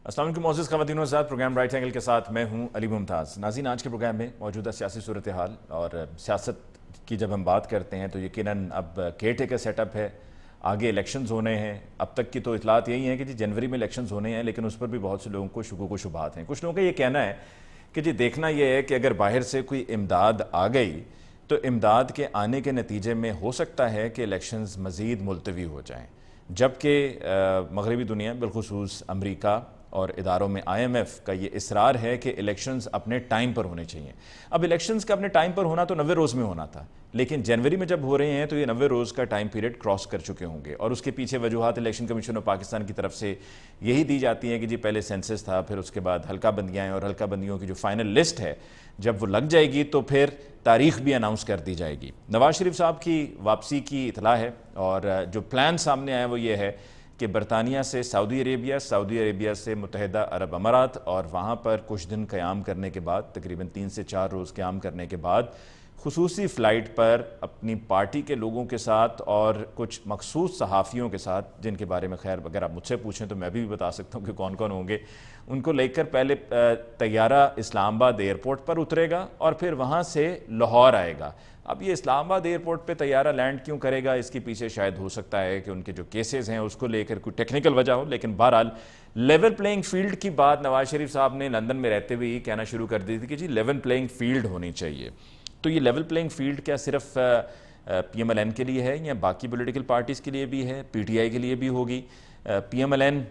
السلام علیکم معزز خواتین و حضرات، پروگرام رائٹ اینگل کے ساتھ میں ہوں علی ممتاز۔ ناظرین، آج کے پروگرام میں موجودہ سیاسی صورتحال اور سیاست کی جب ہم بات کرتے ہیں تو یقیناً اب کیئر ٹیکر سیٹ اپ ہے، آگے الیکشنز ہونے ہیں۔ اب تک کی تو اطلاعات یہی ہیں کہ جنوری میں الیکشنز ہونے ہیں، لیکن اس پر بھی بہت سے لوگوں کو شکوک و شبہات ہیں۔ کچھ لوگوں کا یہ کہنا ہے کہ دیکھنا یہ ہے کہ اگر باہر سے کوئی امداد آ گئی تو امداد کے آنے کے نتیجے میں ہو سکتا ہے کہ الیکشنز مزید ملتوی ہو جائیں، جبکہ مغربی دنیا بالخصوص امریکہ اور اداروں میں آئی ایم ایف کا یہ اصرار ہے کہ الیکشنز اپنے ٹائم پر ہونے چاہیے۔ اب الیکشنز کا اپنے ٹائم پر ہونا تو 90 روز میں ہونا تھا، لیکن جنوری میں جب ہو رہے ہیں تو یہ 90 روز کا ٹائم پیریڈ کراس کر چکے ہوں گے، اور اس کے پیچھے وجوہات الیکشن کمیشن آف پاکستان کی طرف سے یہی دی جاتی ہیں کہ پہلے سینسس تھا، پھر اس کے بعد حلقہ بندیاں ہیں، اور حلقہ بندیوں کی جو فائنل لسٹ ہے جب وہ لگ جائے گی تو پھر تاریخ بھی اناؤنس کر دی جائے گی۔ نواز شریف صاحب کی واپسی کی اطلاع ہے، اور جو پلان سامنے آیا وہ یہ ہے کہ برطانیہ سے سعودی عربیہ سے متحدہ عرب امارات، اور وہاں پر کچھ دن قیام کرنے کے بعد، تقریباً 3 سے 4 روز قیام کرنے کے بعد، خصوصی فلائٹ پر اپنی پارٹی کے لوگوں کے ساتھ اور کچھ مخصوص صحافیوں کے ساتھ، جن کے بارے میں خیر اگر آپ مجھ سے پوچھیں تو میں بھی بتا سکتا ہوں کہ کون کون ہوں گے، ان کو لے کر پہلے طیارہ اسلام آباد ایئرپورٹ پر اترے گا اور پھر وہاں سے لاہور آئے گا۔ اب یہ اسلام آباد ایئرپورٹ پہ طیارہ لینڈ کیوں کرے گا، اس کے پیچھے شاید ہو سکتا ہے کہ ان کے جو کیسز ہیں اس کو لے کر کوئی ٹیکنیکل وجہ ہو، لیکن بہرحال لیول پلینگ فیلڈ کی بات نواز شریف صاحب نے لندن میں رہتے ہوئے ہی کہنا شروع کر دی تھی کہ لیول پلینگ فیلڈ ہونی چاہیے۔ تو یہ لیول پلینگ فیلڈ کیا صرف پی ایم ایل این کے لیے ہے یا باقی پولیٹیکل پارٹیز کے لیے بھی ہے، پی ٹی آئی کے لیے بھی ہوگی؟ پی ایم ایل این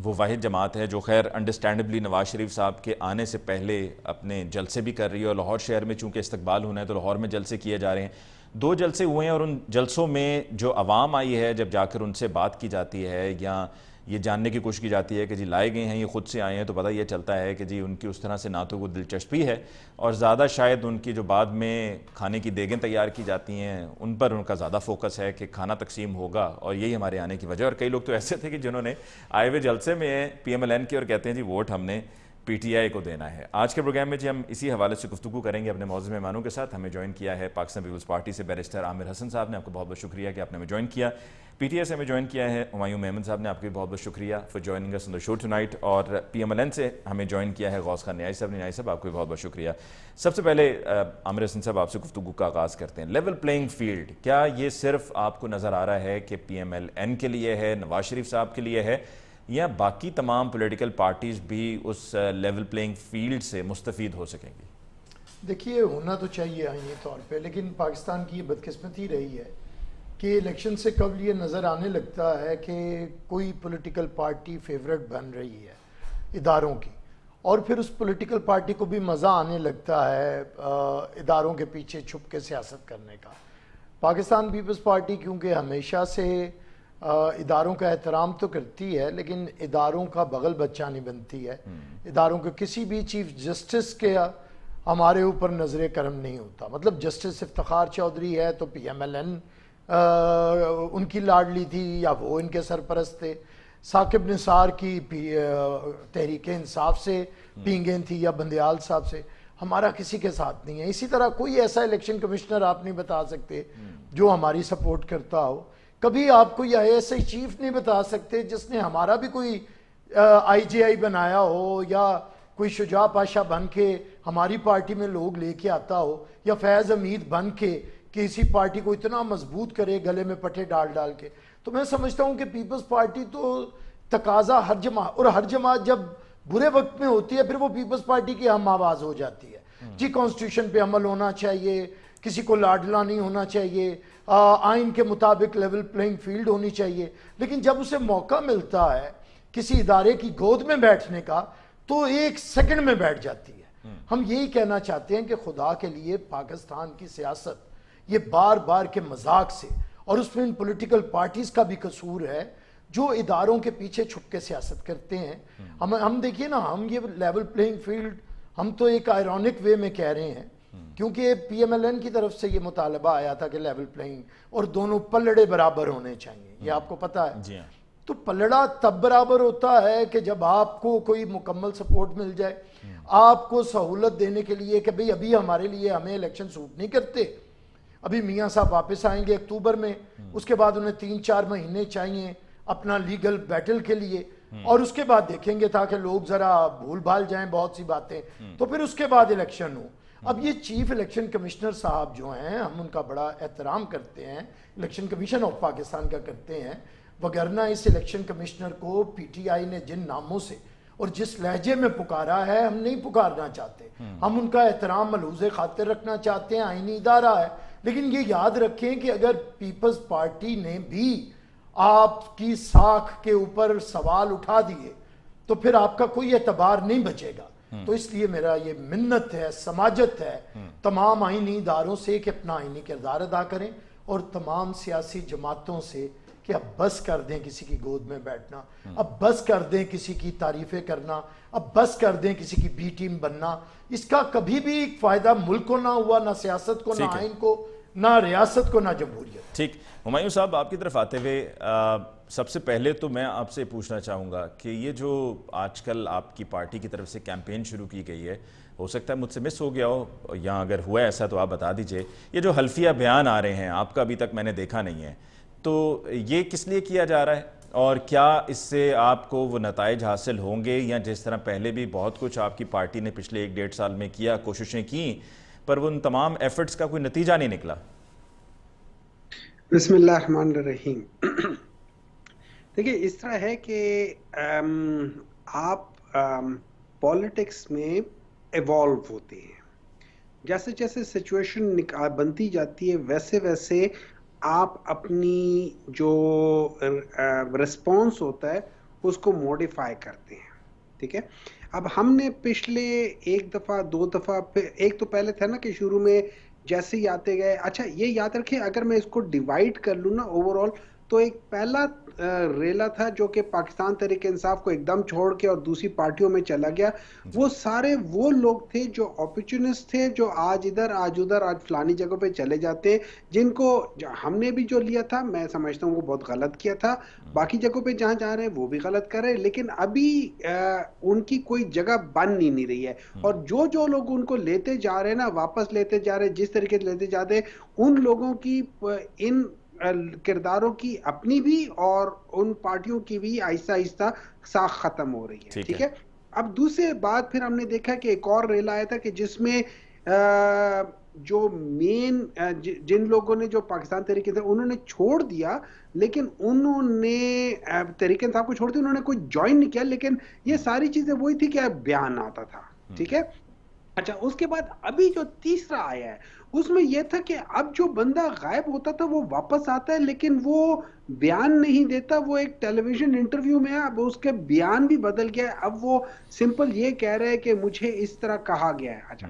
وہ واحد جماعت ہے جو خیر انڈرسٹینڈبلی نواز شریف صاحب کے آنے سے پہلے اپنے جلسے بھی کر رہی ہے، اور لاہور شہر میں چونکہ استقبال ہونا ہے تو لاہور میں جلسے کیے جا رہے ہیں۔ 2 جلسے ہوئے ہیں، اور ان جلسوں میں جو عوام آئی ہے، جب جا کر ان سے بات کی جاتی ہے یا یہ جاننے کی کوشش کی جاتی ہے کہ لائے گئے ہیں یہ خود سے آئے ہیں، تو پتہ یہ چلتا ہے کہ ان کی اس طرح سے نہ تو وہ دلچسپی ہے، اور زیادہ شاید ان کی جو بعد میں کھانے کی دیگیں تیار کی جاتی ہیں ان پر ان کا زیادہ فوکس ہے کہ کھانا تقسیم ہوگا، اور یہی ہمارے آنے کی وجہ۔ اور کئی لوگ تو ایسے تھے کہ جنہوں نے آئے ہوئے جلسے میں پی ایم ایل این کے، اور کہتے ہیں ووٹ ہم نے پی ٹی آئی کو دینا ہے۔ آج کے پروگرام میں ہم اسی حوالے سے گفتگو کریں گے اپنے معزز مہمانوں کے ساتھ۔ ہمیں جوائن کیا ہے پاکستان پیپلز پارٹی سے بیرسٹر عامر حسن صاحب نے، آپ کو بہت بہت شکریہ کہ آپ نے ہمیں جوائن کیا۔ پی ٹی آئی سے ہمیں جوائن کیا ہے ہمایوں میمن صاحب نے، آپ کو بھی بہت بہت شکریہ for joining us on the show tonight. اور پی ایم ایل این سے ہمیں جوائن کیا ہے غوث خان نیازی صاحب نے۔ نیازی صاحب آپ کو بھی بہت بہت شکریہ۔ سب سے پہلے عامر حسن صاحب آپ سے گفتگو کا آغاز کرتے ہیں۔ لیول پلینگ فیلڈ کیا یہ صرف آپ کو نظر آ رہا ہے کہ پی ایم ایل این کے لیے ہے، نواز شریف صاحب کے لیے ہے، یا باقی تمام پولیٹیکل پارٹیز بھی اس لیول پلینگ فیلڈ سے مستفید ہو سکیں گی؟ دیکھیے، ہونا تو چاہیے آئینی طور پہ، لیکن پاکستان کی یہ بدقسمتی رہی ہے کہ الیکشن سے قبل یہ نظر آنے لگتا ہے کہ کوئی پولیٹیکل پارٹی فیورٹ بن رہی ہے اداروں کی، اور پھر اس پولیٹیکل پارٹی کو بھی مزہ آنے لگتا ہے اداروں کے پیچھے چھپ کے سیاست کرنے کا۔ پاکستان پیپلز پارٹی کیونکہ ہمیشہ سے اداروں کا احترام تو کرتی ہے، لیکن اداروں کا بغل بچہ نہیں بنتی ہے۔ اداروں کے کسی بھی چیف جسٹس کے ہمارے اوپر نظر کرم نہیں ہوتا، مطلب جسٹس افتخار چودھری ہے تو پی ایم ایل این ان کی لاڈلی تھی یا وہ ان کے سرپرست تھے، ثاقب نثار کی تحریک انصاف سے پینگیں تھی یا بندیال صاحب سے، ہمارا کسی کے ساتھ نہیں ہے۔ اسی طرح کوئی ایسا الیکشن کمشنر آپ نہیں بتا سکتے جو ہماری سپورٹ کرتا ہو، کبھی آپ کوئی آئی ایس آئی چیف نہیں بتا سکتے جس نے ہمارا بھی کوئی آئی جے آئی بنایا ہو، یا کوئی شجاع پاشا بن کے ہماری پارٹی میں لوگ لے کے آتا ہو، یا فیض حمید بن کے کسی پارٹی کو اتنا مضبوط کرے گلے میں پٹھے ڈال ڈال کے۔ تو میں سمجھتا ہوں کہ پیپلز پارٹی تو تقاضا ہر جماعت، اور ہر جماعت جب برے وقت میں ہوتی ہے پھر وہ پیپلز پارٹی کی ہم آواز ہو جاتی ہے، کانسٹیٹیوشن پہ عمل ہونا چاہیے، کسی کو لاڈلا نہیں ہونا چاہیے، آئین کے مطابق لیول پلینگ فیلڈ ہونی چاہیے۔ لیکن جب اسے موقع ملتا ہے کسی ادارے کی گود میں بیٹھنے کا تو 1 سیکنڈ میں بیٹھ جاتی ہے۔ ہم یہی کہنا چاہتے ہیں کہ خدا کے لیے پاکستان کی سیاست یہ بار بار کے مذاق سے، اور اس میں ان پولیٹیکل پارٹیز کا بھی قصور ہے جو اداروں کے پیچھے چھپ کے سیاست کرتے ہیں۔ ہم دیکھیے نا، ہم یہ لیول پلینگ فیلڈ ہم تو ایک آئرونک وے میں کہہ رہے ہیں، کیونکہ پی ایم ایل این کی طرف سے یہ مطالبہ آیا تھا کہ لیول پلینگ اور دونوں پلڑے برابر ہونے چاہیے، یہ آپ کو پتہ ہے۔ تو پلڑا تب برابر ہوتا ہے کہ جب آپ کو کوئی مکمل سپورٹ مل جائے، آپ کو سہولت دینے کے لیے کہ بھئی ابھی ہمارے لیے ہمیں الیکشن سوٹ نہیں کرتے، ابھی میاں صاحب واپس آئیں گے اکتوبر میں، اس کے بعد انہیں 3-4 مہینے چاہیے اپنا لیگل بیٹل کے لیے، اور اس کے بعد دیکھیں گے تاکہ لوگ ذرا بھول بھال جائیں بہت سی باتیں, تو پھر اس کے بعد الیکشن ہو. اب یہ چیف الیکشن کمشنر صاحب جو ہیں, ہم ان کا بڑا احترام کرتے ہیں, الیکشن کمیشن آف پاکستان کا کرتے ہیں, وگرنہ اس الیکشن کمشنر کو پی ٹی آئی نے جن ناموں سے اور جس لہجے میں پکارا ہے ہم نہیں پکارنا چاہتے. ہم ان کا احترام ملحوظ خاطر رکھنا چاہتے ہیں, آئینی ادارہ ہے. لیکن یہ یاد رکھیں کہ اگر پیپلز پارٹی نے بھی آپ کی ساکھ کے اوپر سوال اٹھا دیے تو پھر آپ کا کوئی اعتبار نہیں بچے گا. تو اس لیے میرا یہ منت ہے, سماجت ہے تمام آئینی اداروں سے کہ اپنا آئینی کردار ادا کریں, اور تمام سیاسی جماعتوں سے کہ اب بس کر دیں کسی کی گود میں بیٹھنا, اب بس کر دیں کسی کی تعریفیں کرنا, اب بس کر دیں کسی کی بی ٹیم بننا. اس کا کبھی بھی فائدہ ملک کو نہ ہوا, نہ سیاست کو, نہ آئین کو, نہ ریاست کو, نہ جمہوریت. ٹھیک. ہمایوں صاحب آپ کی طرف آتے ہوئے سب سے پہلے تو میں آپ سے پوچھنا چاہوں گا کہ یہ جو آج کل آپ کی پارٹی کی طرف سے کیمپین شروع کی گئی ہے, ہو سکتا ہے مجھ سے مس ہو گیا ہو, یا اگر ہوا ایسا تو آپ بتا دیجئے, یہ جو حلفیہ بیان آ رہے ہیں آپ کا ابھی تک میں نے دیکھا نہیں ہے, تو یہ کس لیے کیا جا رہا ہے, اور کیا اس سے آپ کو وہ نتائج حاصل ہوں گے, یا جس طرح پہلے بھی بہت کچھ آپ کی پارٹی نے پچھلے 1-1.5 سال میں کیا, کوششیں کیں, پر وہ ان تمام ایفرٹس کا کوئی نتیجہ نہیں نکلا؟ بسم اللہ الرحمن الرحیم. دیکھیں اس طرح ہے کہ آپ پولیٹکس میں ایوالو ہوتے ہیں, جیسے جیسے سچویشن بنتی جاتی ہے ویسے ویسے آپ اپنی جو رسپانس ہوتا ہے اس کو موڈیفائی کرتے ہیں. ٹھیک ہے, اب ہم نے پچھلے 1 دفعہ 2 دفعہ, ایک تو پہلے تھا نا کہ شروع میں جیسے ہی آتے گئے. اچھا یہ یاد رکھیں اگر میں اس کو ڈیوائیڈ کر لوں نا اوور آل, تو ایک پہلا ریلا تھا جو کہ پاکستان تحریک انصاف کو ایک دم چھوڑ کے اور دوسری پارٹیوں میں چلا گیا. وہ سارے وہ لوگ تھے جو اپرچونسٹ تھے, جو آج ادھر آج ادھر آج فلانی جگہ پہ چلے جاتے ہیں, جن کو ہم نے بھی جو لیا تھا میں سمجھتا ہوں وہ بہت غلط کیا تھا. باقی جگہوں پہ جہاں جا رہے ہیں وہ بھی غلط کر رہے ہیں, لیکن ابھی ان کی کوئی جگہ بن نہیں رہی ہے. اور جو لوگ ان کو لیتے جا رہے ہیں نا, واپس لیتے جا رہے ہیں, جس طریقے سے لیتے جاتے ہیں, ان لوگوں کی ان کرداروں کی اپنی بھی اور ان پارٹیوں کی بھی آہستہ آہستہ ساکھ ختم ہو رہی ہے. ٹھیک ہے, اب دوسرے بات پھر ہم نے دیکھا کہ ایک اور ریل آیا تھا کہ جس میں جو مین جن لوگوں نے جو پاکستان تحریک انصاف انہوں نے چھوڑ دیا, لیکن انہوں نے تحریک انصاف کو چھوڑ دیا, انہوں نے کوئی جوائن نہیں کیا, لیکن یہ ساری چیزیں وہی تھی کہ بیان آتا تھا. ٹھیک ہے, اچھا اس کے بعد ابھی جو تیسرا آیا ہے اس میں یہ تھا کہ اب جو بندہ غائب ہوتا تھا وہ واپس آتا ہے, لیکن وہ بیان نہیں دیتا, وہ ایک ٹیلی ویژن انٹرویو میں ہے, اب اس کے بیان بھی بدل گیا ہے, اب وہ سمپل یہ کہہ رہے ہیں کہ مجھے اس طرح کہا گیا ہے. اچھا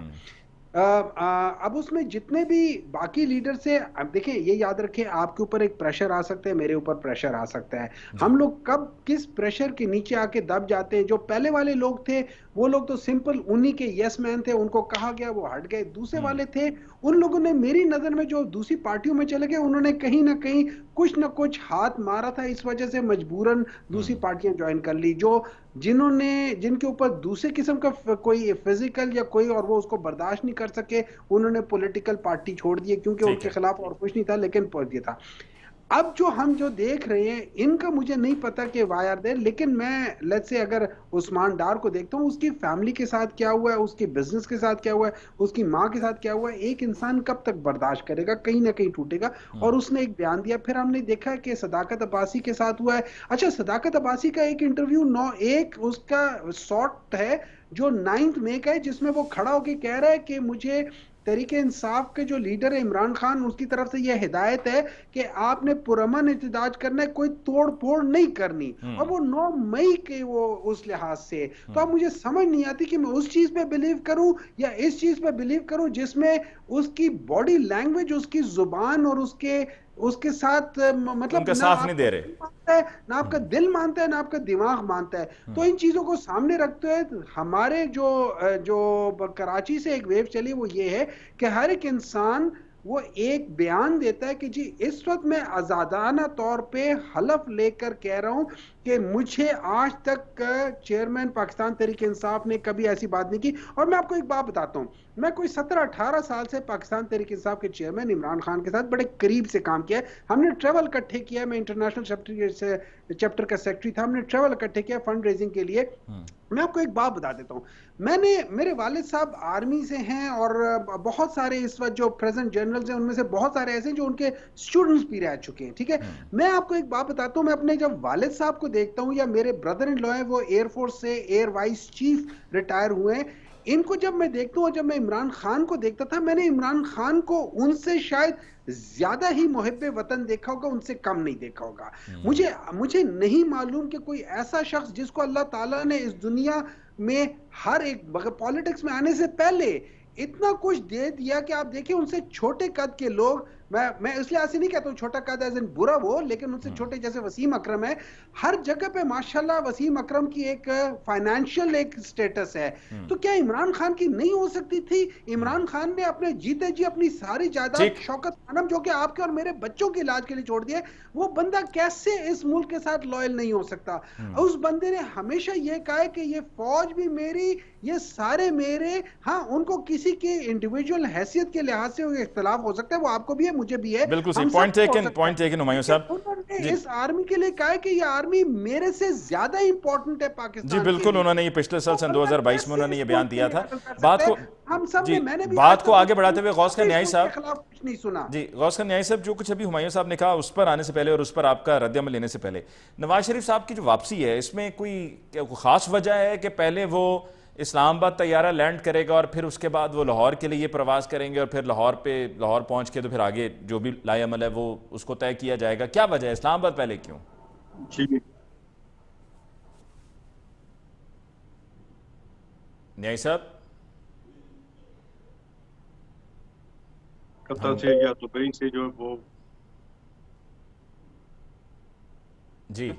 اب اس میں جتنے بھی باقی لیڈر سے, اب دیکھیں یہ یاد رکھیں آپ کے اوپر ایک پریشر آ سکتا ہے, میرے اوپر پریشر آ سکتا ہے, ہم لوگ کب کس پریشر کے نیچے آ کے دب جاتے ہیں. جو پہلے والے لوگ تھے وہ لوگ تو سمپل انہی کے یس مین تھے, ان کو کہا گیا وہ ہٹ گئے. دوسرے والے تھے ان لوگوں نے میری نظر میں جو دوسری پارٹیوں میں چلے گئے, انہوں نے کہیں نہ کہیں کچھ نہ کچھ ہاتھ مارا تھا, اس وجہ سے مجبوراً دوسری پارٹیاں جوائن کر لی. جن کے اوپر دوسرے قسم کا کوئی فزیکل یا کوئی اور وہ اس کو برداشت نہیں کر سکے, انہوں نے پولیٹیکل پارٹی چھوڑ دی, کیونکہ ان کے خلاف اور کچھ نہیں تھا لیکن پہنچ دیا تھا. اب جو ہم جو دیکھ رہے ہیں ان کا مجھے نہیں پتا کہ وائی آر دیر, لیکن میں لیٹس سے اگر عثمان ڈار کو دیکھتا ہوں, اس کی فیملی کے ساتھ کیا ہوا ہے, اس کے بزنس کے ساتھ کیا ہوا ہے, اس کی ماں کے ساتھ کیا ہوا ہے, ایک انسان کب تک برداشت کرے گا, کہیں نہ کہیں ٹوٹے گا. اور اس نے ایک بیان دیا. پھر ہم نے دیکھا کہ صداقت عباسی کے ساتھ ہوا ہے. اچھا صداقت عباسی کا ایک انٹرویو ایک اس کا شارٹ ہے جو 9 مئی کا ہے, جس میں وہ کھڑا ہو کے کہہ رہا ہے کہ مجھے تحریک انصاف کے جو لیڈر ہے عمران خان, اس کی طرف سے یہ ہدایت ہے کہ آپ نے پرامن احتجاج کرنا ہے, کوئی توڑ پھوڑ نہیں کرنی. اور وہ 9 مئی کے وہ اس لحاظ سے, تو اب مجھے سمجھ نہیں آتی کہ میں اس چیز پہ بلیو کروں یا اس چیز پہ بلیو کروں جس میں اس کی باڈی لینگویج, اس کی زبان اور اس کے ساتھ مطلب کا ساتھ نہیں دے رہے, نہ آپ کا دل مانتا ہے نہ آپ کا دماغ مانتا ہے. تو ان چیزوں کو سامنے رکھتے ہوئے ہمارے جو کراچی سے ایک ویو چلی وہ یہ ہے کہ ہر ایک انسان وہ ایک بیان دیتا ہے کہ جی اس وقت میں آزادانہ طور پہ حلف لے کر کہہ رہا ہوں کہ مجھے آج تک چیئرمین پاکستان تحریک انصاف نے کبھی ایسی بات نہیں کی. اور میں آپ کو ایک بات بتاتا ہوں, میں کوئی 17-18 سال سے پاکستان تحریک انصاف کے چیئرمین عمران خان کے ساتھ بڑے قریب سے کام کیا ہے. ہم نے ٹریول اکٹھے کیا ہے, میں انٹرنیشنل چیپٹر کا سیکرٹری تھا, ہم نے ٹریول اکٹھے کیا فنڈ ریزنگ کے لیے. میں آپ کو ایک بات بتا دیتا ہوں, میرے والد صاحب آرمی سے ہیں اور بہت سارے اس وقت جو پریزنٹ جنرلز ہیں ان میں سے بہت سارے ایسے ہیں جو ان کے اسٹوڈنٹس بھی رہ چکے ہیں, ٹھیک ہے. میں آپ کو ایک بات بتاتا ہوں, میں اپنے جب والد صاحب کو دیکھتا ہوں یا میرے بردر ان لو ہیں وہ ایئر فورس سے ایئر وائس چیف ریٹائر ہوئے ہیں, ان کو جب میں دیکھتا ہوں اور جب میں عمران خان کو دیکھتا تھا, میں نے عمران خان کو ان سے شاید زیادہ ہی محب وطن دیکھا ہوگا, ان سے کم نہیں دیکھا ہوگا. مجھے نہیں معلوم کہ کوئی ایسا شخص جس کو اللہ تعالیٰ نے اس دنیا میں ہر ایک پالیٹکس میں آنے سے پہلے اتنا کچھ دے دیا کہ آپ دیکھیں ان سے چھوٹے قد کے لوگ, میں اس لحاظ سے نہیں کہتا ہوں چھوٹا قد ایز ان برا وہ, لیکن ان سے چھوٹے جیسے وسیم اکرم ہے, ہر جگہ پہ ماشاءاللہ وسیم اکرم کی ایک فائنینشیل ایک سٹیٹس ہے. تو کیا عمران خان کی نہیں ہو سکتی تھی؟ عمران خان نے اپنے جیتے جی اپنی ساری جائیداد شوکت خانم جو کہ آپ کے اور میرے بچوں کے علاج کے لیے چھوڑ دیا, وہ بندہ کیسے اس ملک کے ساتھ لائل نہیں ہو سکتا؟ اس بندے نے ہمیشہ یہ کہا ہے کہ یہ فوج بھی میری, یہ سارے میرے. ہاں ان کو کسی کی انڈیویجول حیثیت کے لحاظ سے اختلاف ہو سکتا ہے, وہ آپ کو بھی ہے مجھے بھی ہے, بالکل صحیح پوائنٹ ٹیکن ہمایوں صاحب. انہوں نے اس آرمی کے لیے کہا ہے کہ یہ آرمی میرے سے زیادہ امپورٹنٹ ہے پاکستان. جی بالکل, انہوں نے یہ پچھلے سال سن 2022 میں انہوں نے یہ بیان دیا تھا. بات کو آگے بڑھاتے ہوئے غوث خان نیائی صاحب, جی غوث خان نیائی صاحب, جو کچھ ابھی ہمایوں صاحب نے کہا اس پر آنے سے پہلے اور اس پر آپ کا رد عمل لینے سے پہلے, نواز شریف صاحب کی جو واپسی ہے اس میں کوئی خاص وجہ ہے کہ پہلے وہ اسلام آباد طیارہ لینڈ کرے گا اور پھر اس کے بعد وہ لاہور کے لیے پرواز کریں گے اور پھر لاہور پہنچ کے تو پھر آگے جو بھی لائے عمل ہے وہ اس کو طے کیا جائے گا؟ کیا وجہ ہے, اسلام آباد پہلے کیوں؟ جی نیائی صاحب, قطر سے یا دبئی سے جو وہ جی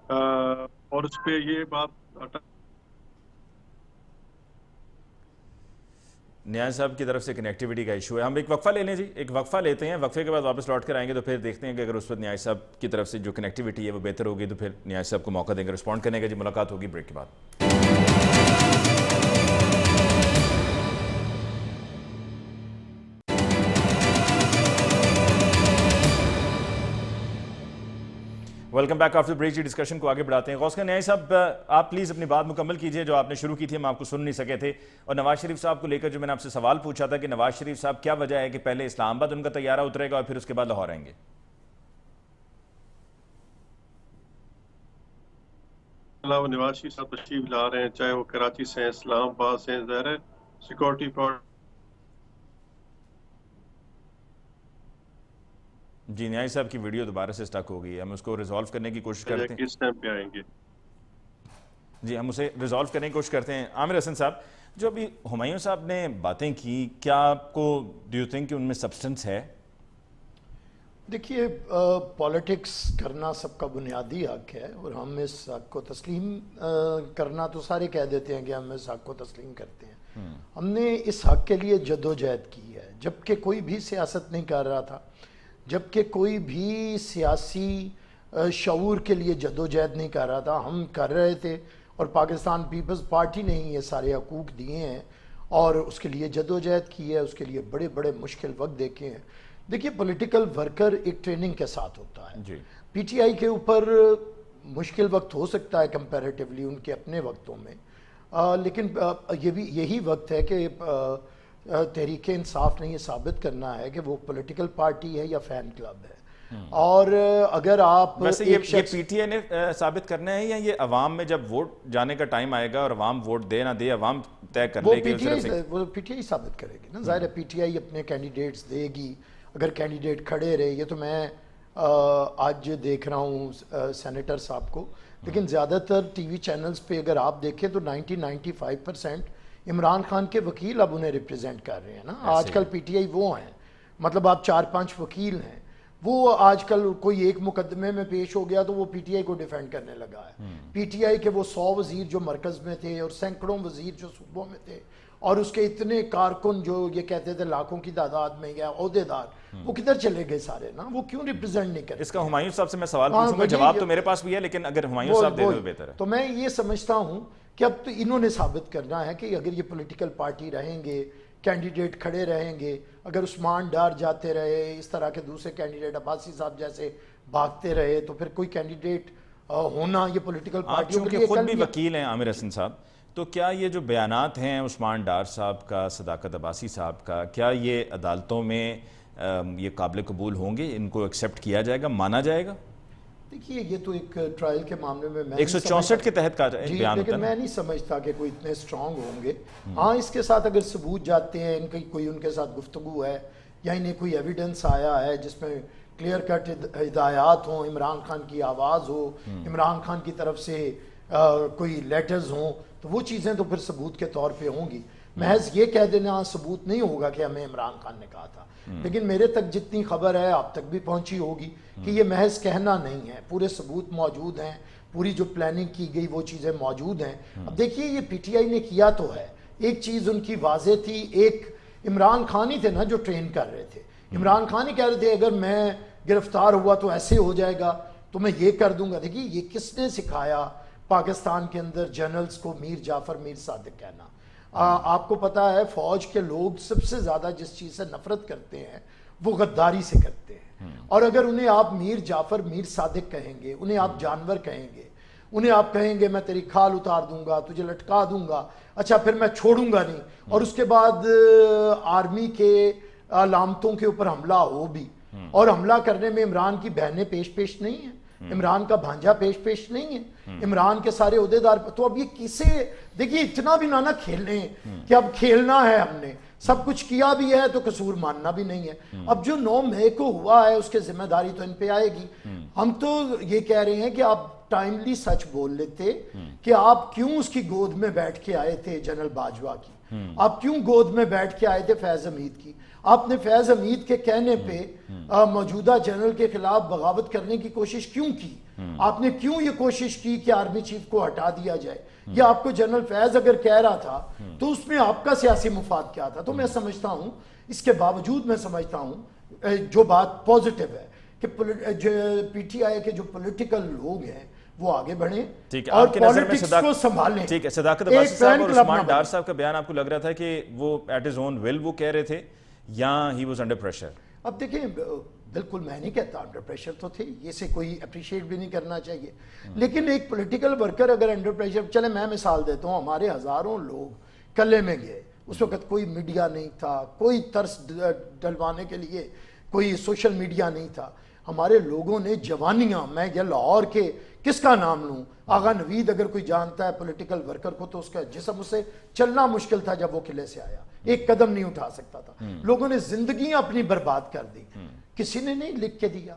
اور اس پہ یہ بات نیاز صاحب کی طرف سے کنیکٹیوٹی کا ایشو ہے. ہم ایک وقفہ لے لیں جی, ایک وقفہ لیتے ہیں, وقفے کے بعد واپس لوٹ کر آئیں گے تو پھر دیکھتے ہیں کہ اگر اس وقت نیاز صاحب کی طرف سے جو کنیکٹیوٹی ہے وہ بہتر ہوگی تو پھر نیاز صاحب کو موقع دیں گے رسپونڈ کرنے کا. جی ملاقات ہوگی بریک کے بعد. Welcome back after break. جی ڈسکشن کو آگے بڑھاتے ہیں. غوث خان نیائی صاحب, آپ پلیز اپنی بات مکمل کیجئے جو آپ نے شروع کی تھی, ہم آپ کو سن نہیں سکے تھے. اور نواز شریف صاحب کو لے کر جو میں نے آپ سے سوال پوچھا تھا کہ نواز شریف صاحب کیا وجہ ہے کہ پہلے اسلام آباد ان کا طیارہ اترے گا اور پھر اس کے بعد لاہور آئیں گے؟ علاوہ نواز شریف صاحب تشریف لا رہے ہیں, چاہے وہ کراچی سے ہیں, اسلام آباد سے ہیں, ظاہر ہے سیکورٹی فورس. جی نیائی صاحب کی ویڈیو دوبارہ سے سٹک ہو گئی ہے, ہم اس کو ریزالو کرنے کی کوشش کرتے ہیں. کس ٹائم پہ آئیں گے؟ جی ہم اسے ریزالو کرنے کی کوشش کرتے ہیں. عامر حسن صاحب, جو ابھی ہمایوں صاحب نے باتیں کی, کیا آپ کو ڈو یو تھنک کہ ان میں سبسٹنس ہے؟ دیکھیے پولیٹکس کرنا سب کا بنیادی حق ہے اور ہم اس حق کو تسلیم کرنا تو سارے کہہ دیتے ہیں کہ ہم اس حق کو تسلیم کرتے ہیں. ہم نے اس حق کے لیے جدوجہد کی ہے جبکہ کوئی بھی سیاست نہیں کر رہا تھا, جبکہ کوئی بھی سیاسی شعور کے لیے جدوجہد نہیں کر رہا تھا. ہم کر رہے تھے اور پاکستان پیپلز پارٹی نے ہی یہ سارے حقوق دیے ہیں اور اس کے لیے جدوجہد کی ہے, اس کے لیے بڑے بڑے مشکل وقت دیکھے ہیں. دیکھیے پولیٹیکل ورکر ایک ٹریننگ کے ساتھ ہوتا ہے. جی پی ٹی آئی کے اوپر مشکل وقت ہو سکتا ہے کمپیریٹیولی ان کے اپنے وقتوں میں, لیکن یہی وقت ہے کہ تحریک انصاف نے یہ ثابت کرنا ہے کہ وہ پولیٹیکل پارٹی ہے یا فین کلب ہے. اور اگر آپ ویسے یہ پی ٹی آئی نے ثابت کرنا ہے یا یہ عوام میں جب ووٹ جانے کا ٹائم آئے گا اور عوام ووٹ دے نہ دے, عوام طے کر لے گی؟ وہ پی ٹی آئی ثابت کرے گی نا, ظاہر ہے پی ٹی آئی اپنے کینڈیڈیٹس دے گی. اگر کینڈیڈیٹ کھڑے رہے, یہ تو میں آج دیکھ رہا ہوں سینیٹر صاحب کو, لیکن زیادہ تر ٹی وی چینلز پہ اگر آپ دیکھیں تو 95% عمران خان کے وکیل اب انہیں ریپریزنٹ کر رہے ہیں نا. آج کل پی ٹی آئی وہ ہیں, مطلب آپ 4-5 وکیل ہیں, وہ آج کل کوئی ایک مقدمے میں پیش ہو گیا تو وہ پی ٹی آئی کو ڈیفینڈ کرنے لگا ہے. پی ٹی آئی کے وہ 100 وزیر جو مرکز میں تھے اور سینکڑوں وزیر جو صوبوں میں تھے اور اس کے اتنے کارکن جو یہ کہتے تھے لاکھوں کی تعداد میں یا عہدیدار وہ کدھر چلے گئے سارے نا, وہ کیوں ریپرزینٹ نہیں کرتے؟ اس کا ہمایوں صاحب سے میں سوال پوچھوں گا, جواب تو میرے پاس بھی ہے لیکن اگر ہمایوں صاحب دے دو بہتر ہے. تو میں یہ سمجھتا ہوں کہ اب تو انہوں نے ثابت کرنا ہے کہ اگر یہ پولیٹیکل پارٹی رہیں گے, کینڈیڈیٹ کھڑے رہیں گے, اگر عثمان ڈار جاتے رہے, اس طرح کے دوسرے کینڈیڈیٹ عباسی صاحب جیسے بھاگتے رہے, تو پھر کوئی کینڈیڈیٹ ہونا یہ پولیٹیکل پارٹیوں کے لیے خود بھی وکیل ہیں عامر حسن صاحب, تو کیا یہ جو بیانات ہیں عثمان ڈار صاحب کا, صداقت عباسی صاحب کا, کیا یہ عدالتوں میں یہ قابل قبول ہوں گے, ان کو ایکسیپٹ کیا جائے گا, مانا جائے گا؟ دیکھیے یہ تو ایک ٹرائل کے معاملے میں 164 کے تحت کا بیان ہوتا ہے, لیکن میں نہیں سمجھتا کہ کوئی اتنے اسٹرانگ ہوں گے. ہاں اس کے ساتھ اگر ثبوت جاتے ہیں, ان کی کوئی ان کے ساتھ گفتگو ہے یا انہیں کوئی ایویڈنس آیا ہے جس میں کلیئر کٹ ہدایات ہوں, عمران خان کی آواز ہو, عمران خان کی طرف سے کوئی لیٹرز ہوں, تو وہ چیزیں تو پھر ثبوت کے طور پہ ہوں گی. محض یہ کہہ دینا ثبوت نہیں ہوگا کہ ہمیں عمران خان نے کہا تھا. لیکن میرے تک جتنی خبر ہے آپ تک بھی پہنچی ہوگی کہ یہ محض کہنا نہیں ہے, پورے ثبوت موجود ہیں, پوری جو پلاننگ کی گئی وہ چیزیں موجود ہیں. اب دیکھیے یہ پی ٹی آئی نے کیا تو ہے, ایک چیز ان کی واضح تھی, ایک عمران خان ہی تھے نا جو ٹرین کر رہے تھے, عمران خان ہی کہہ رہے تھے اگر میں گرفتار ہوا تو ایسے ہو جائے گا, تو میں یہ کر دوں گا. دیکھیے یہ کس نے سکھایا پاکستان کے اندر جنرلز کو میر جعفر, میر صادق کہنا؟ آپ کو پتا ہے فوج کے لوگ سب سے زیادہ جس چیز سے نفرت کرتے ہیں وہ غداری سے کرتے ہیں, اور اگر انہیں آپ میر جعفر, میر صادق کہیں گے, انہیں آپ جانور کہیں گے, انہیں آپ کہیں گے میں تیری کھال اتار دوں گا, تجھے لٹکا دوں گا, اچھا پھر میں چھوڑوں گا نہیں, اور اس کے بعد آرمی کے علامتوں کے اوپر حملہ ہو بھی, اور حملہ کرنے میں عمران کی بہنیں پیش نہیں ہیں, عمران کا بھانجا پیش نہیں ہے, عمران کے سارے عہدیدار, تو اب یہ کسے, دیکھیے اتنا بھی نہ کھیلیں کہ اب کھیلنا ہے, ہم نے سب کچھ کیا بھی ہے تو قصور ماننا بھی نہیں ہے. اب جو 9 مئی کو ہوا ہے اس کے ذمہ داری تو ان پہ آئے گی. ہم تو یہ کہہ رہے ہیں کہ آپ ٹائملی سچ بول لیتے کہ آپ کیوں اس کی گود میں بیٹھ کے آئے تھے جنرل باجوہ کی, آپ کیوں گود میں بیٹھ کے آئے تھے فیض حمید کی, آپ نے فیض حمید کے کہنے پہ موجودہ جنرل کے خلاف بغاوت کرنے کی کوشش کیوں کی, آپ نے کیوں یہ کوشش کی کہ آرمی چیف کو ہٹا دیا جائے, یا آپ کو جنرل فیض اگر کہہ رہا تھا تو اس میں آپ کا سیاسی مفاد کیا تھا؟ تو میں سمجھتا ہوں اس کے باوجود میں سمجھتا ہوں جو بات پوزیٹیو ہے کہ پی ٹی آئی کے جو پولیٹیکل لوگ ہیں وہ آگے بڑھیں اور پولیٹکس کو سنبھالیں. ٹھیک ہے, صداقت عباسی صاحب اور عثمان ڈار صاحب کا بیان آپ کو لگ رہا تھا کہ وہ ایٹ ہز اون ول وہ کہہ رہے تھے یا ہی واز انڈر پریشر؟ اب دیکھیں بالکل میں نہیں کہتا انڈر پریشر تو تھے, یہ سے کوئی اپریشیٹ بھی نہیں کرنا چاہیے, لیکن ایک پولیٹیکل ورکر اگر انڈر پریشر, چلے میں مثال دیتا ہوں, ہمارے ہزاروں لوگ کلے میں گئے, اس وقت کوئی میڈیا نہیں تھا, کوئی ترس ڈلوانے کے لیے کوئی سوشل میڈیا نہیں تھا, ہمارے لوگوں نے جوانیاں, میں یہ لاہور کے کس کا نام لوں, آغا نوید اگر کوئی جانتا ہے پولیٹیکل ورکر کو تو اس کا جسم اسے چلنا مشکل تھا جب وہ قلعے سے آیا, ایک قدم نہیں اٹھا سکتا تھا. لوگوں نے زندگیاں اپنی برباد کر دی, کسی نے نہیں لکھ کے دیا.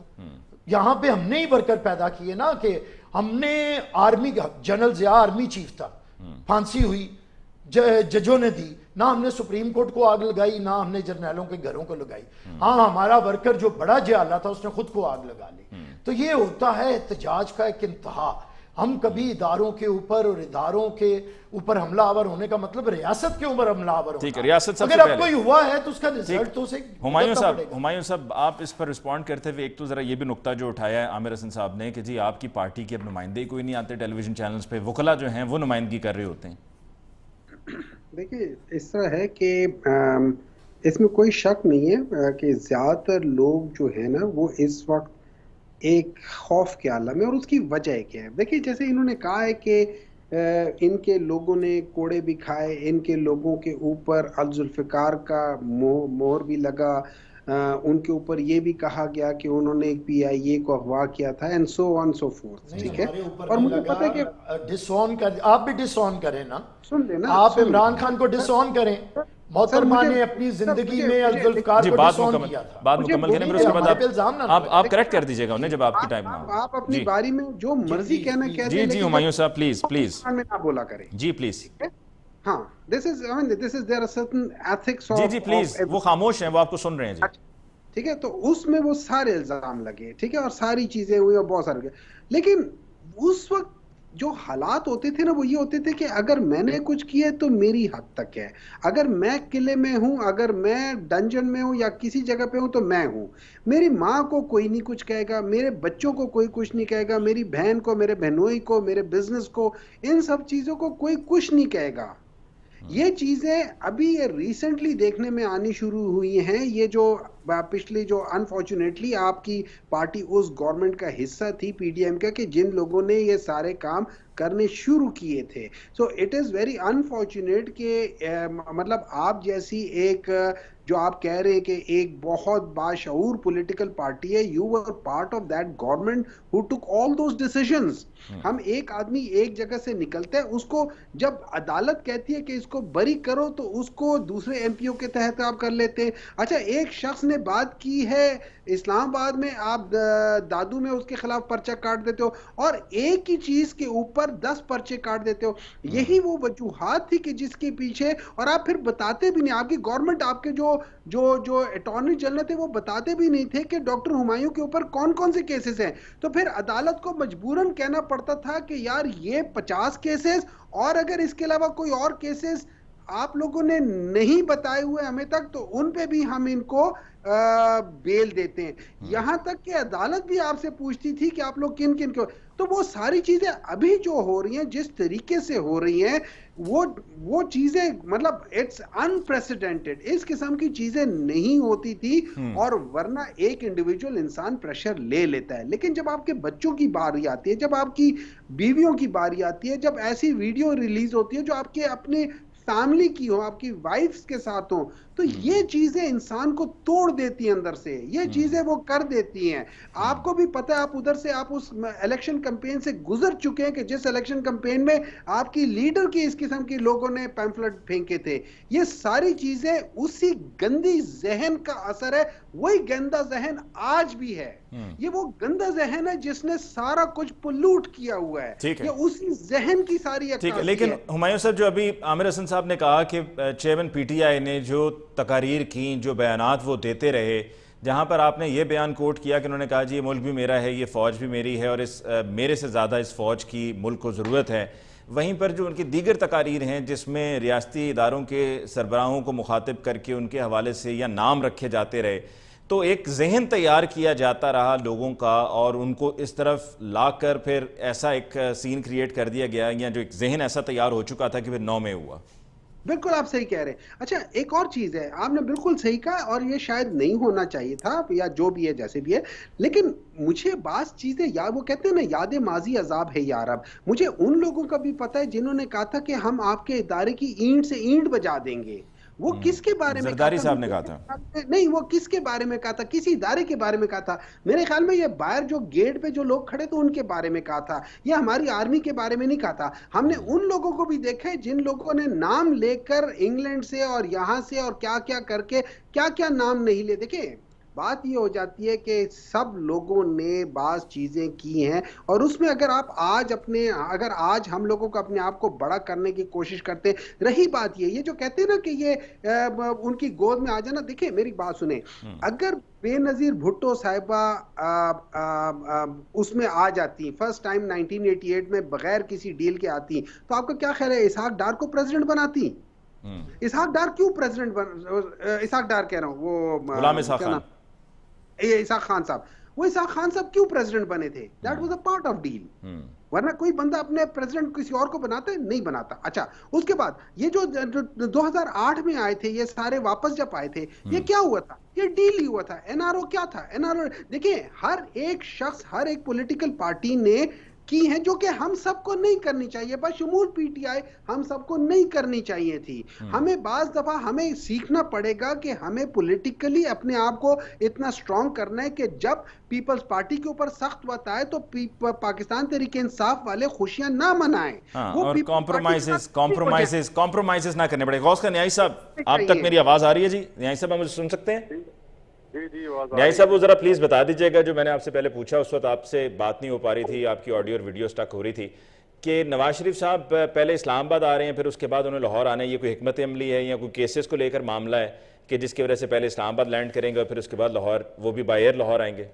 یہاں پہ ہم نے ہی ورکر پیدا کیے نا, کہ ہم نے army, general Zia army chief تھا, پھانسی ہوئی, ججوں نے دی, نہ ہم نے سپریم کورٹ کو آگ لگائی, نہ ہم نے جرنیلوں کے گھروں کو لگائی. ہاں ہمارا ورکر جو بڑا جیالہ تھا اس نے خود کو آگ لگا لی. تو یہ ہوتا ہے احتجاج کا ایک انتہا. ہم کبھی اداروں کے اوپر اور اداروں کے اوپر حملہ آور ہونے کا مطلب ریاست کے اوپر حملہ آور ہونا. ٹھیک ہے, ریاست سب سے اگر پہلے اب کوئی ہوا ہے تو اس کا رزلٹ تو اسے ہمایوں صاحب آپ اس پر رسپونڈ کرتے ہوئے ایک تو ذرا یہ بھی نقطہ جو اٹھایا ہے عامر حسن صاحب نے کہ جی آپ کی پارٹی کے اب نمائندے کوئی نہیں آتے ٹیلی ویژن چینلز پہ, وکلا جو ہیں وہ نمائندگی کر رہے ہوتے ہیں. دیکھیے اس طرح ہے کہ اس میں کوئی شک نہیں ہے کہ زیادہ تر لوگ جو ہیں نا وہ اس وقت ایک خوف کے عالم ہے, اور اس کی وجہ کیا ہے. دیکھیے جیسے انہوں نے کہا ہے کہ ان کے لوگوں نے کوڑے بھی کھائے, ان کے لوگوں کے اوپر الذوالفقار کا مہر بھی لگا, ان کے اوپر یہ بھی کہا گیا کہ انہوں نے ایک پی آئی اے کو اغوا کیا تھا and so on so forth. ٹھیک ہے, اور مجھے پتا ہے کہ ڈس آن کر, آپ بھی ڈس آن کریں نا, سن لینا, آپ عمران خان کو ڈس آن کریں. محترمہ نے اپنی زندگی میں الذوالفقار کو ڈس آن کیا تھا. بات مکمل کریں, پھر اس کے بعد آپ کریکٹ کر دیجیے گا انہیں جب آپ کی ٹائم نہ ہو. آپ اپنی باری میں جو مرضی کہنا کہتے ہیں. جی ہمایوں صاحب پلیز میں نہ بولا کریں. جی پلیز. ہاں this is there are certain ethics of. جی پلیز, وہ خاموش ہیں, وہ آپ کو سن رہے ہیں. جی ٹھیک ہے, تو اس میں وہ سارے الزام لگے, ٹھیک ہے, اور ساری چیزیں ہوئی اور بہت سارے, لیکن اس وقت جو حالات ہوتے تھے نا وہ یہ ہوتے تھے کہ اگر میں نے کچھ کیا تو میری حد تک ہے، اگر میں قلعے میں ہوں، اگر میں ڈنجن میں ہوں یا کسی جگہ پہ ہوں تو میں ہوں، میری ماں کو کوئی نہیں کچھ کہے گا، میرے بچوں کو کوئی کچھ نہیں کہے گا، میری بہن کو، میرے بہنوئی کو، میرے بزنس کو، ان سب چیزوں کو کوئی کچھ نہیں کہے گا۔ یہ چیزیں ابھی یہ ریسنٹلی دیکھنے میں آنی شروع ہوئی ہیں، یہ جو پچھلی جو انفارچونیٹلی آپ کی پارٹی اس گورنمنٹ کا حصہ تھی پی ڈی ایم کا، کہ جن لوگوں نے یہ سارے کام کرنے شروع کیے تھے۔ So it is very unfortunate کہ مطلب آپ جیسی ایک جو آپ کہہ رہے ہیں کہ ایک بہت باشعور پولیٹیکل پارٹی ہے، you were part of that government who took all those decisions. ہم ایک آدمی ایک جگہ سے نکلتا ہے، اس کو جب عدالت کہتی ہے کہ اس کو بری کرو تو اس کو دوسرے ایم پی او کے تحت آپ کر لیتے ہیں۔ اچھا ایک شخص نے بات کی ہے اسلام آباد میں، آپ دادو میں اس کے خلاف پرچہ کاٹ دیتے ہو، اور ایک ہی چیز کے اوپر 10 پرچے کاٹ دیتے ہو۔ یہی وہ وجوہات تھی کہ جس کے پیچھے، اور آپ پھر بتاتے بھی نہیں، آپ کی گورنمنٹ، آپ کے جو اٹارنی جنرل تھے وہ بتاتے بھی نہیں تھے کہ ڈاکٹر ہمایوں کے اوپر کون کون سے کیسز ہیں۔ تو پھر عدالت کو مجبوراً کہنا پڑتا تھا کہ یار یہ 50 کیسز، اور اگر اس کے علاوہ کوئی اور کیسز آپ لوگوں نے نہیں بتائے ہوئے ہمیں تک تو ان پہ بھی ہم ان کو بیل دیتے ہیں۔ یہاں تک کہ عدالت بھی آپ سے پوچھتی تھی کہ آپ لوگ کن کن کو، تو وہ ساری چیزیں ابھی جو ہو رہی ہیں جس طریقے سے ہو رہی ہیں وہ چیزیں مطلب اٹس انپریسیڈنٹڈ، اس قسم کی چیزیں نہیں ہوتی تھی، اور ورنہ ایک انڈیویجول انسان پریشر لے لیتا ہے، لیکن جب آپ کے بچوں کی باری آتی ہے، جب آپ کی بیویوں کی باری آتی ہے، جب ایسی ویڈیو ریلیز ہوتی ہے جو آپ کے اپنے فیملی کی ہو، آپ کی وائفز کے ساتھ ہوں، تو یہ چیزیں انسان کو توڑ دیتی ہیں اندر سے، یہ چیزیں وہ کر دیتی ہیں۔ آپ کو بھی پتہ ہے، آپ ادھر سے آپ اس الیکشن کمپین سے گزر چکے ہیں کہ جس الیکشن کمپین میں آپ کی لیڈر کی اس قسم کی لوگوں نے پیمفلٹ پھینکے تھے۔ یہ ساری چیزیں اسی گندی ذہن کا اثر ہے، وہی گندا ذہن آج بھی ہے، یہ وہ گندا ذہن ہے جس نے سارا کچھ پلوٹ کیا ہوا ہے، یہ اسی ذہن کی ساری عکاسی ہے۔ لیکن ہمایوں صاحب، جو ابھی عامر حسن صاحب نے کہا کہ چیئرمین پی ٹی آئی نے جو تقاریر کی، جو بیانات وہ دیتے رہے، جہاں پر آپ نے یہ بیان کوٹ کیا کہ انہوں نے کہا جی یہ ملک بھی میرا ہے، یہ فوج بھی میری ہے، اور میرے سے زیادہ اس فوج کی ملک کو ضرورت ہے، وہیں پر جو ان کی دیگر تقاریر ہیں جس میں ریاستی اداروں کے سربراہوں کو مخاطب کر کے ان کے حوالے سے یا نام رکھے جاتے رہے، تو ایک ذہن تیار کیا جاتا رہا لوگوں کا، اور ان کو اس طرف لا کر پھر ایسا ایک سین کریٹ کر دیا گیا، یا جو ایک ذہن ایسا تیار ہو چکا تھا کہ پھر 9 میں ہوا۔ بالکل آپ صحیح کہہ رہے ہیں۔ اچھا ایک اور چیز ہے، آپ نے بالکل صحیح کہا، اور یہ شاید نہیں ہونا چاہیے تھا، یا جو بھی ہے جیسے بھی ہے، لیکن مجھے بعض چیزیں یا وہ کہتے ہیں نا یاد ماضی عذاب ہے یا رب، مجھے ان لوگوں کا بھی پتہ ہے جنہوں نے کہا تھا کہ ہم آپ کے ادارے کی اینٹ سے اینٹ بجا دیں گے۔ وہ کس کے بارے میں زرداری صاحب نے کہا تھا؟ نہیں، وہ کس کے بارے میں کہا تھا؟ کسی ادارے کے بارے میں کہا تھا، میرے خیال میں یہ باہر جو گیٹ پہ جو لوگ کھڑے تھے ان کے بارے میں کہا تھا، یہ ہماری آرمی کے بارے میں نہیں کہا تھا۔ ہم نے ان لوگوں کو بھی دیکھا ہے جن لوگوں نے نام لے کر انگلینڈ سے اور یہاں سے اور کیا کیا کر کے کیا کیا نام نہیں لے، دیکھیں بات یہ ہو جاتی ہے کہ سب لوگوں نے بعض چیزیں کی ہیں، اور اس میں اگر آپ اگر آج ہم لوگوں کو اپنے آپ کو بڑا کرنے کی کوشش کرتے ہیں، رہی بات یہ جو کہتے ہیں نا کہ یہ ان کی گود میں آ جانا، دیکھیں میری بات سنیں، اگر بے نظیر بھٹو صاحبہ اس میں آ جاتی فرسٹ ٹائم 1988 میں بغیر کسی ڈیل کے آتی، تو آپ کا کیا خیال ہے اسحاق ڈار کو پریزیڈنٹ بناتی؟ اسحاق ڈار کیوں اسحاق ڈار کہہ رہا ہوں، وہ غلام اسحاق خان، اسحاق خان صاحب، وہ اسحاق خان صاحب کیوں پریزیڈنٹ بنے تھے؟ That was a part of deal, ورنہ کوئی بندہ اپنے پریزیڈنٹ کسی اور کو بناتا ہے؟ نہیں بناتا۔ اچھا اس کے بعد یہ جو 2008 میں آئے تھے، یہ سارے واپس جب آئے تھے، یہ کیا ہوا تھا؟ یہ ڈیل ہی ہوا تھا۔ این آر او کیا تھا؟ این آر او دیکھیں ہر ایک شخص، ہر ایک پولیٹیکل پارٹی نے کی ہیں جو کہ ہم سب کو نہیں کرنی چاہیے، بشمول پی ٹی آئی ہم سب کو نہیں کرنی چاہیے تھی۔ ہمیں بعض دفعہ ہمیں سیکھنا پڑے گا کہ ہمیں پولیٹیکلی اپنے آپ کو اتنا سٹرونگ کرنا ہے کہ جب پیپلز پارٹی کے اوپر سخت وقت آئے تو پاکستان تحریک انصاف والے خوشیاں نہ منائیں، اور کمپرومائزز نہ کرنے پڑے۔ غوث خان نیائی صاحب، آپ تک میری آواز آ رہی ہے؟ جی نیائی صاحب، آپ مجھے سن سکتے ہیں؟ نیائی صاحب وہ ذرا پلیز بتا دیجئے گا، جو میں نے آپ سے پہلے پوچھا اس وقت آپ سے بات نہیں ہو پا رہی تھی، آپ کی آڈیو اور ویڈیو سٹک ہو رہی تھی، کہ نواز شریف صاحب پہلے اسلام آباد آ رہے ہیں، پھر اس کے بعد انہیں لاہور آنا ہے، یہ کوئی حکمت عملی ہے یا کوئی کیسز کو لے کر معاملہ ہے کہ جس کی وجہ سے پہلے اسلام آباد لینڈ کریں گے اور پھر اس کے بعد لاہور، وہ بھی بائی ایئر لاہور آئیں گے؟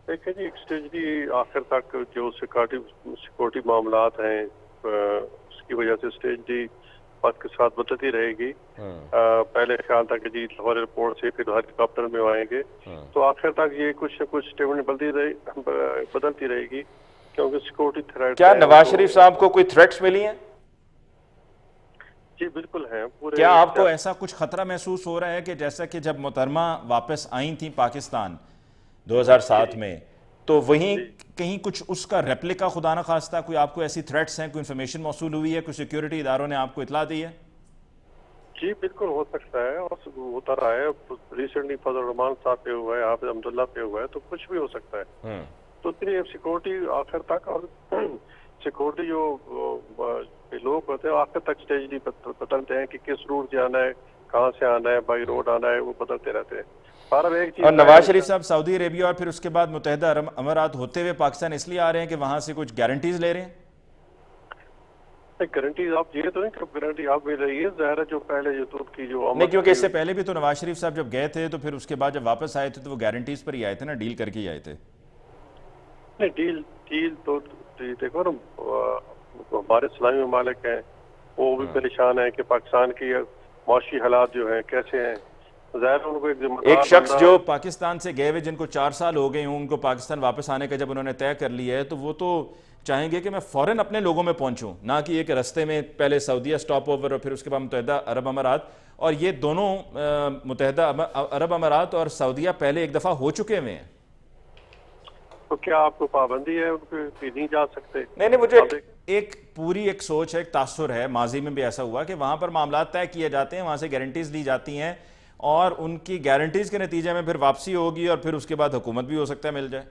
دیکھیں جی اسٹیجلی آخر تک جو سیکورٹی معاملات ہیں اس کی وجہ سے اسٹیجلی وقت کے ساتھ بدلتی رہے گی. پہلے خیال تھا کہ جی لاہور ایئرپورٹ سے پھر ہیلی کاپٹر میں آئیں گے, تو آخر تک یہ کچھ نہ کچھ اسٹیبل بدلتی رہے گی کیونکہ سیکورٹی تھریٹ. کیا نواز شریف صاحب کو کوئی تھریٹس ملی ہیں؟ جی بالکل ہیں. کیا آپ کو ایسا کچھ خطرہ محسوس ہو رہا ہے کہ جیسا کہ جب محترمہ واپس آئیں تھیں پاکستان 2007 میں, تو وہیں کہیں کچھ اس کا ریپلیکا خدا نہ خواستہ کوئی آپ کو ایسی تھریٹس ہیں, کوئی انفارمیشن موصول ہوئی ہے, کوئی سیکیورٹی اداروں نے آپ کو اطلاع دی ہے؟ جی بالکل ہو سکتا ہے اور ہوتا رہا ہے. ریسنٹلی فضل الرحمان صاحب پہ ہوا ہے, حافظ عبداللہ پہ ہوا ہے, تو کچھ بھی ہو سکتا ہے. تو اس لیے سیکورٹی آخر تک, اور سیکورٹی جو لوگ ہوتے ہیں آخر تک اسٹیجلی بدلتے ہیں کہ کس روٹ سے آنا ہے, کہاں سے آنا ہے, بائی روڈ آنا ہے, وہ بدلتے رہتے ہیں. اور نواز شریف صاحب سعودی عربیہ اور پھر اس کے بعد متحدہ عرب امارات ہوتے ہوئے پاکستان اس لیے آ رہے ہیں کہ وہاں سے کچھ گارنٹیز لے رہے ہیں؟ گارنٹیز آپ یہ تو نہیں کہ گارنٹی آپ مل رہی ہے, ظاہر ہے جو پہلے جو ترک کی جو نہیں, کیونکہ اس سے پہلے بھی تو نواز شریف صاحب جب گئے تھے تو پھر اس کے بعد جب واپس آئے تھے تو وہ گارنٹیز پر ہی آئے تھے نا, ڈیل کر کے ہی آئے تھے. نہیں ڈیل تو دیکھو نا, ہمارے اسلامی ممالک ہیں وہ بھی پریشان ہیں کہ پاکستان کی معاشی حالات جو ہیں کیسے ہیں. ظاہر ان کو ایک شخص جو پاکستان سے گئے ہوئے جن کو 4 سال ہو گئے ہوں, ان کو پاکستان واپس آنے کا جب انہوں نے طے کر لیا ہے تو وہ تو چاہیں گے کہ میں فوراً اپنے لوگوں میں پہنچوں, نہ کہ ایک رستے میں پہلے سعودیہ سٹاپ اوور اور پھر اس کے بعد متحدہ عرب امارات. اور یہ دونوں متحدہ عرب امارات اور سعودیہ پہلے ایک دفعہ ہو چکے ہوئے ہیں. تو کیا آپ کو پابندی ہے کہ نہیں جا سکتے؟ نہیں, مجھے ایک پوری ایک سوچ ہے, ایک تاثر ہے, ماضی میں بھی ایسا ہوا کہ وہاں پر معاملات طے کیے جاتے ہیں, وہاں سے گارنٹیز لی جاتی ہیں اور ان کی گارنٹیز کے نتیجے میں پھر واپسی ہوگی اور پھر اس کے بعد حکومت بھی ہو سکتا ہے مل جائے.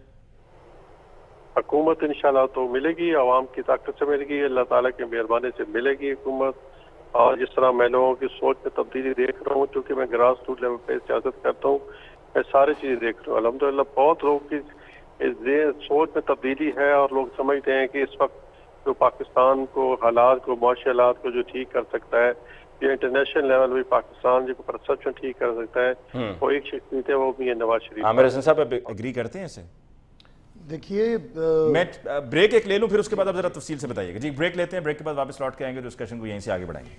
حکومت انشاءاللہ تو ملے گی, عوام کی طاقت سے ملے گی, اللہ تعالیٰ کی مہربانی سے ملے گی حکومت. اور جس طرح میں لوگوں کی سوچ میں تبدیلی دیکھ رہا ہوں, چونکہ میں گراس روٹ لیول پہ سیاست کرتا ہوں, میں ساری چیزیں دیکھ رہا ہوں. الحمدللہ بہت لوگوں کی سوچ میں تبدیلی ہے اور لوگ سمجھتے ہیں کہ اس وقت جو پاکستان کو حالات کو, معاشی حالات کو جو ٹھیک کر سکتا ہے, یہ انٹرنیشنل لیول بھی پاکستان جو پرسپشن ٹھیک کر سکتا ہے, وہ ایک شخصیت ہے, وہ بھی ہے نواز شریف. عامر حسن صاحب اگری کرتے ہیں اسے؟ دیکھیے میں بریک ایک لے لوں, پھر اس کے بعد آپ ذرا تفصیل سے بتائیے گا. جی بریک لیتے ہیں, بریک کے بعد واپس لوٹ کے آئیں گے, ڈسکشن کو یہیں سے آگے بڑھائیں گے.